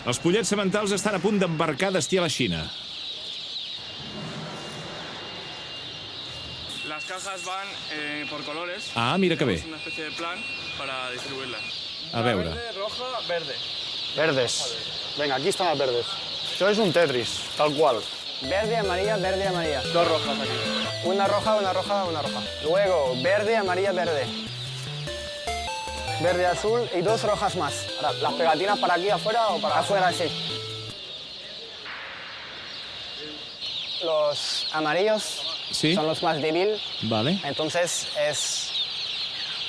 Els pollets sementals estan a punt d'embarcar destí a la Xina. Las cajas van por colores. Ah, mira que bé. Tenemos una especie de plan para distribuirlas. A veure. Verde, roja, verde. Verdes. Venga, aquí están las verdes. Esto es un Tetris, tal cual. Verde, amarilla, verde, amarilla. Dos rojas aquí. Una roja, una roja, una roja. Luego, verde, amarilla, verde. Verde, azul y dos rojas más. Ahora, ¿las pegatinas para aquí afuera o para afuera? Sí. Los amarillos Sí. son los más débiles. Vale. Entonces es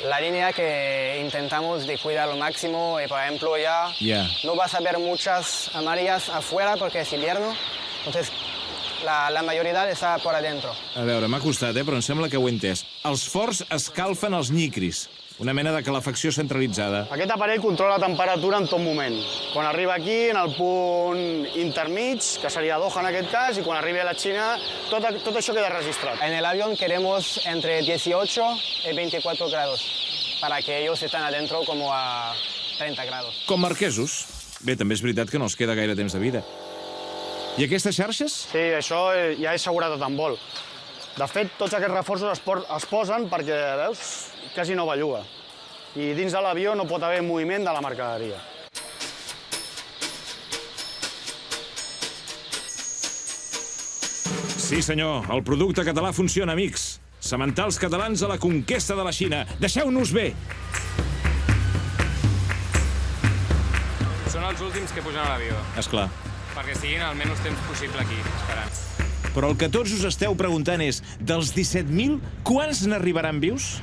la línea que intentamos de cuidar al máximo y, por ejemplo, ya no vas a ver muchas amarillas afuera porque es invierno. Entonces la mayoría està por adentro. A veure, m'ha costat, però em sembla que ho he entès. Els forts escalfen els nyicris. Una mena de calefacció centralitzada. Aquest aparell controla la temperatura en tot moment. Quan arriba aquí, en el punt intermig, que seria Doha en aquest cas, i quan arribi a la Xina, tot això queda registrat. En el avión queremos entre 18 y 24 grados, para que ellos estén adentro como a 30 grados. Com marquesos. Bé, també és veritat que no els queda gaire temps de vida. I aquestes xarxes? Sí, això ja és seguretat en vol. De fet, tots aquests reforços es posen perquè, veus, quasi no belluga. I dins de l'avió no pot haver moviment de la mercaderia. Sí, senyor, el producte català funciona, amics. Sementals catalans a la conquesta de la Xina. Deixeu-nos bé! Són els últims que pugen a l'avió, Esclar. perquè estiguin el menys temps possible aquí, esperant. Però el que tots us esteu preguntant és, dels 17.000, quants n'arribaran vius?